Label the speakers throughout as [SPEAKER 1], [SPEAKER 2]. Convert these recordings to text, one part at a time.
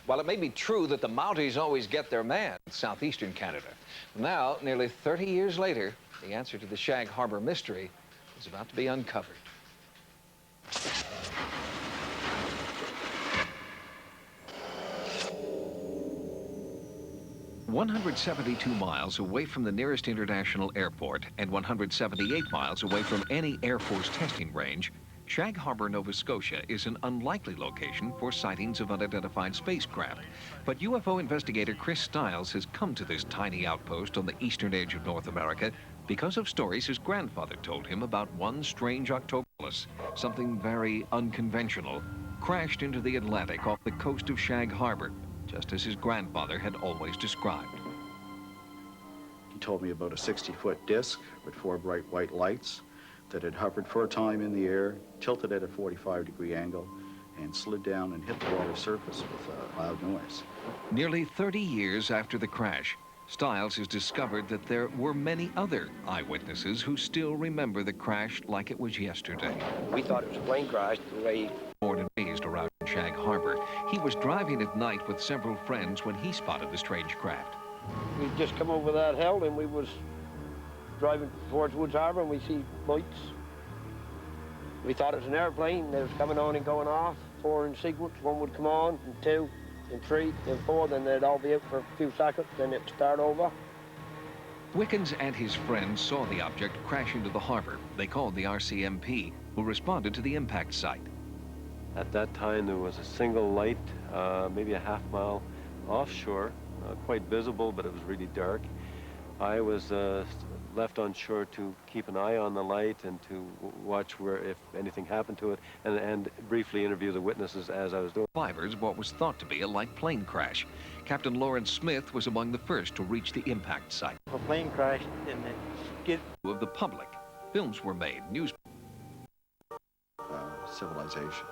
[SPEAKER 1] While it may be true that the Mounties always get their man in southeastern Canada, now, nearly 30 years later, the answer to the Shag Harbor mystery is about to be uncovered. 172 miles away from the nearest international airport and 178 miles away from any Air Force testing range, Shag Harbor, Nova Scotia is an unlikely location for sightings of unidentified spacecraft. But UFO investigator Chris Stiles has come to this tiny outpost on the eastern edge of North America because of stories his grandfather told him about one strange Octoberless, something very unconventional, crashed into the Atlantic off the coast of Shag Harbor, just as his grandfather had always described.
[SPEAKER 2] He told me about a 60-foot disc with 4 bright white lights that had hovered for a time in the air, tilted at a 45-degree angle, and slid down and hit the water surface with a loud noise.
[SPEAKER 1] Nearly 30 years after the crash, Stiles has discovered that there were many other eyewitnesses who still remember the crash like it was yesterday.
[SPEAKER 3] We thought it was a plane crash the way...
[SPEAKER 1] Born and raised around Shag Harbor, he was driving at night with several friends when he spotted the strange craft.
[SPEAKER 3] We'd just come over that hill and we was driving towards Woods Harbour and we see lights. We thought it was an airplane that was coming on and going off, 4 in sequence. 1 would come on, and 2, and 3, and 4, then they'd all be out for a few seconds, then it'd start over.
[SPEAKER 1] Wickens and his friends saw the object crash into the harbor. They called the RCMP, who responded to the impact site.
[SPEAKER 4] At that time, there was a single light, maybe a half-mile offshore, quite visible, but it was really dark. I was left on shore to keep an eye on the light and to watch where if anything happened to it, and briefly interview the witnesses as I was doing.
[SPEAKER 1] Survivors what was thought to be a light plane crash. Captain Lawrence Smith was among the first to reach the impact site.
[SPEAKER 5] A plane crashed and the skid
[SPEAKER 1] of the public. Films were made, news.
[SPEAKER 2] Civilization.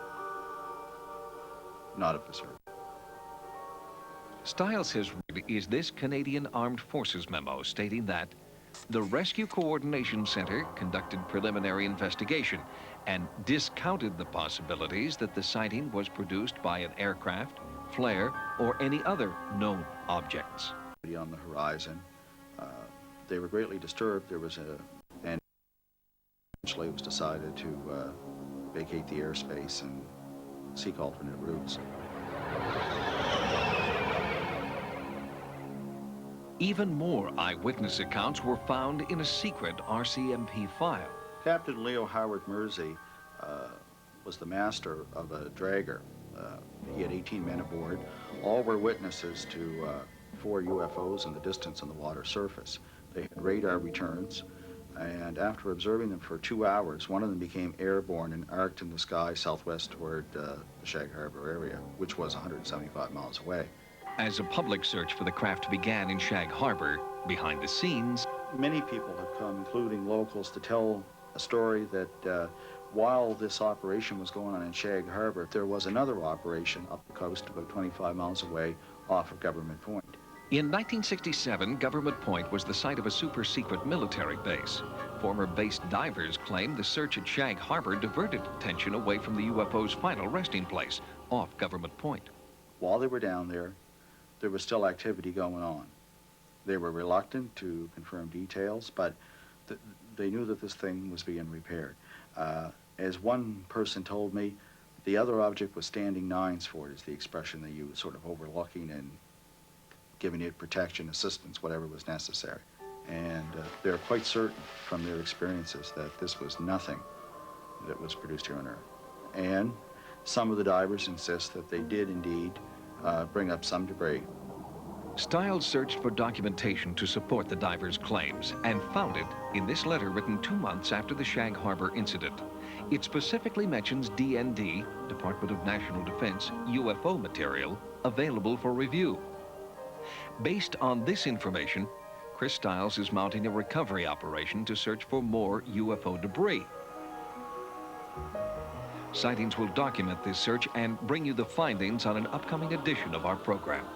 [SPEAKER 2] Not of this earth.
[SPEAKER 1] Stiles has read is this Canadian Armed Forces memo stating that the Rescue Coordination Center conducted preliminary investigation and discounted the possibilities that the sighting was produced by an aircraft, flare, or any other known objects.
[SPEAKER 2] On the horizon, they were greatly disturbed. There was and eventually it was decided to vacate the airspace and seek alternate routes.
[SPEAKER 1] Even more eyewitness accounts were found in a secret RCMP file.
[SPEAKER 2] Captain Leo Howard Mersey was the master of a dragger. He had 18 men aboard. All were witnesses to 4 UFOs in the distance on the water surface. They had radar returns, and after observing them for 2 hours, one of them became airborne and arced in the sky southwest toward the Shag Harbor area, which was 175 miles away.
[SPEAKER 1] As a public search for the craft began in Shag Harbor, behind the scenes,
[SPEAKER 2] many people have come, including locals, to tell a story that while this operation was going on in Shag Harbor, there was another operation up the coast about 25 miles away off of Government Point.
[SPEAKER 1] In 1967, Government Point was the site of a super-secret military base. Former base divers claimed the search at Shag Harbor diverted attention away from the UFO's final resting place, off Government Point.
[SPEAKER 2] While they were down there, there was still activity going on. They were reluctant to confirm details, but they knew that this thing was being repaired. As one person told me, the other object was standing nines for it, is the expression they used, sort of overlooking and giving it protection, assistance, whatever was necessary. And they're quite certain from their experiences that this was nothing that was produced here on Earth. And some of the divers insist that they did indeed bring up some debris.
[SPEAKER 1] Stiles searched for documentation to support the divers' claims and found it in this letter written 2 months after the Shag Harbor incident. It specifically mentions DND, Department of National Defense, UFO material available for review. Based on this information, Chris Stiles is mounting a recovery operation to search for more UFO debris. Sightings will document this search and bring you the findings on an upcoming edition of our program.